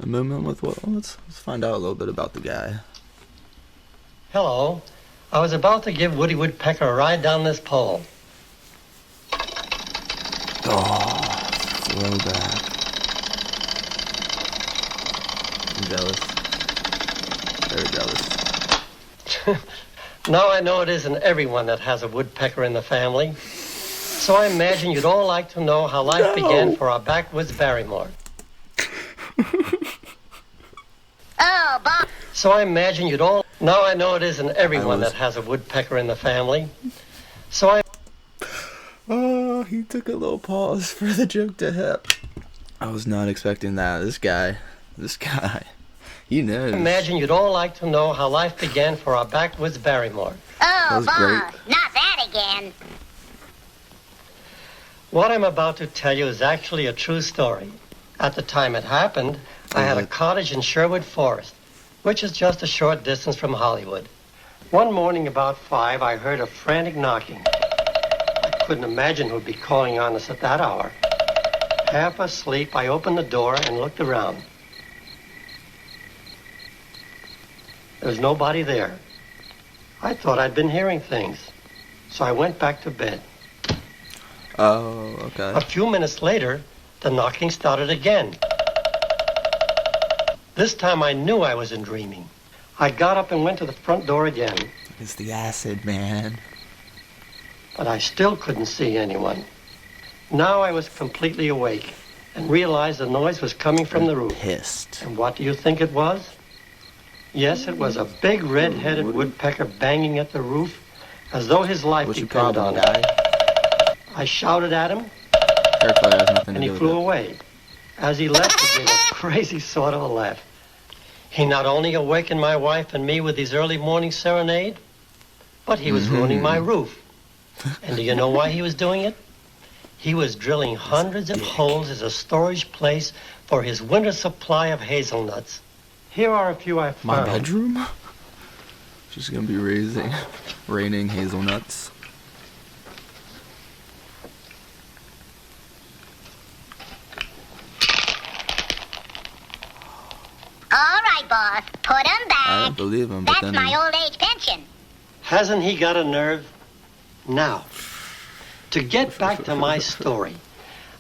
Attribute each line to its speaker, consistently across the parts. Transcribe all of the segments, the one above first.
Speaker 1: A movement with what? Let's find out a little bit about the guy.
Speaker 2: Hello. I was about to give Woody Woodpecker a ride down this pole.
Speaker 1: Oh, throwback. I'm jealous. Very jealous.
Speaker 2: Now I know it isn't everyone that has a woodpecker in the family. So I imagine you'd all like to know how life began for our backwoods Barrymore.
Speaker 3: Oh, Bob.
Speaker 2: So I imagine you'd all... Now I know it isn't everyone that has a woodpecker in the family. So I...
Speaker 1: Oh, he took a little pause for the joke to hit. I was not expecting that. This guy, he knows.
Speaker 2: Imagine you'd all like to know how life began for our backwoods Barrymore.
Speaker 3: Oh, Bob,
Speaker 1: great.
Speaker 3: not that again.
Speaker 2: What I'm about to tell you is actually a true story. At the time it happened, I had a cottage in Sherwood Forest, which is just a short distance from Hollywood. One morning about 5, I heard a frantic knocking. I couldn't imagine who'd be calling on us at that hour. Half asleep, I opened the door and looked around. There was nobody there. I thought I'd been hearing things, so I went back to bed.
Speaker 1: Oh, okay.
Speaker 2: A few minutes later, the knocking started again. This time I knew I wasn't dreaming. I got up and went to the front door again.
Speaker 1: It's the acid, man.
Speaker 2: But I still couldn't see anyone. Now I was completely awake and realized the noise was coming from the roof.
Speaker 1: Pissed.
Speaker 2: And what do you think it was? Yes, it was a big red-headed woodpecker banging at the roof as though his life
Speaker 1: What's your
Speaker 2: depended
Speaker 1: problem,
Speaker 2: on
Speaker 1: guy?
Speaker 2: it. I shouted at him,
Speaker 1: Hair color has nothing
Speaker 2: and
Speaker 1: to
Speaker 2: he
Speaker 1: do
Speaker 2: flew
Speaker 1: with it.
Speaker 2: away. As he left, he gave a crazy sort of a laugh. He not only awakened my wife and me with his early morning serenade, but he was ruining my roof. And do you know why he was doing it? He was drilling hundreds of holes as a storage place for his winter supply of hazelnuts. Here are a few I
Speaker 1: My
Speaker 2: found.
Speaker 1: bedroom? She's gonna be raining hazelnuts.
Speaker 3: All right, boss. Put 'em
Speaker 1: I
Speaker 3: back.
Speaker 1: don't believe him, but
Speaker 3: That's
Speaker 1: then
Speaker 3: my old age pension.
Speaker 2: Hasn't he got a nerve? Now, to get back to my story,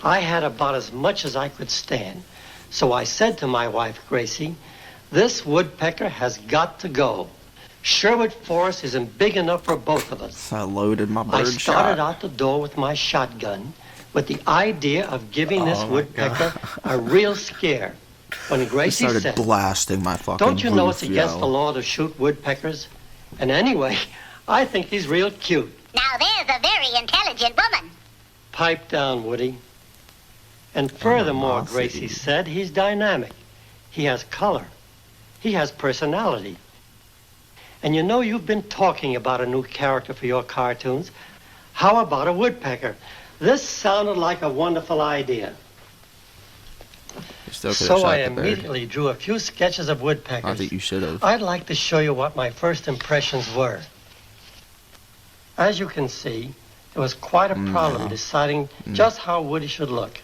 Speaker 2: I had about as much as I could stand. So I said to my wife, Gracie, this woodpecker has got to go. Sherwood Forest isn't big enough for both of us.
Speaker 1: I loaded my
Speaker 2: I
Speaker 1: bird
Speaker 2: started
Speaker 1: shot.
Speaker 2: out the door with my shotgun with the idea of giving this
Speaker 1: Oh, my
Speaker 2: woodpecker a real scare. When
Speaker 1: I
Speaker 2: Gracie
Speaker 1: started
Speaker 2: said,
Speaker 1: blasting my fucking
Speaker 2: don't you know
Speaker 1: roof,
Speaker 2: it's against the law to shoot woodpeckers? And anyway, I think he's real cute.
Speaker 3: Now there's a very intelligent woman.
Speaker 2: Pipe down, Woody. And furthermore,
Speaker 1: Animosity.
Speaker 2: Gracie said, he's dynamic. He has color. He has personality. And you know you've been talking about a new character for your cartoons. How about a woodpecker? This sounded like a wonderful idea.
Speaker 1: You still could've
Speaker 2: So
Speaker 1: shot
Speaker 2: I
Speaker 1: the bird.
Speaker 2: immediately drew a few sketches of
Speaker 1: I
Speaker 2: woodpeckers.
Speaker 1: think you should have.
Speaker 2: I'd like to show you what my first impressions were. As you can see, it was quite a problem deciding just how Woody should look.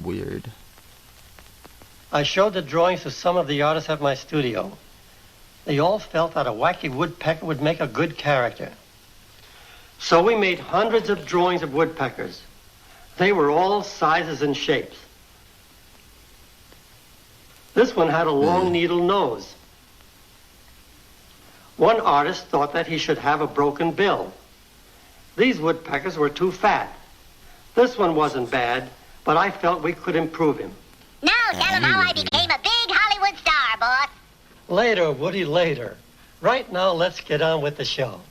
Speaker 1: Weird.
Speaker 2: I showed the drawings to some of the artists at my studio. They all felt that a wacky woodpecker would make a good character. So we made hundreds of drawings of woodpeckers. They were all sizes and shapes. This one had a long needle nose. One artist thought that he should have a broken bill. These woodpeckers were too fat. This one wasn't bad, but I felt we could improve him.
Speaker 3: Now tell 'em how I became a big Hollywood star, boss.
Speaker 2: Later, Woody, later. Right now, let's get on with the show.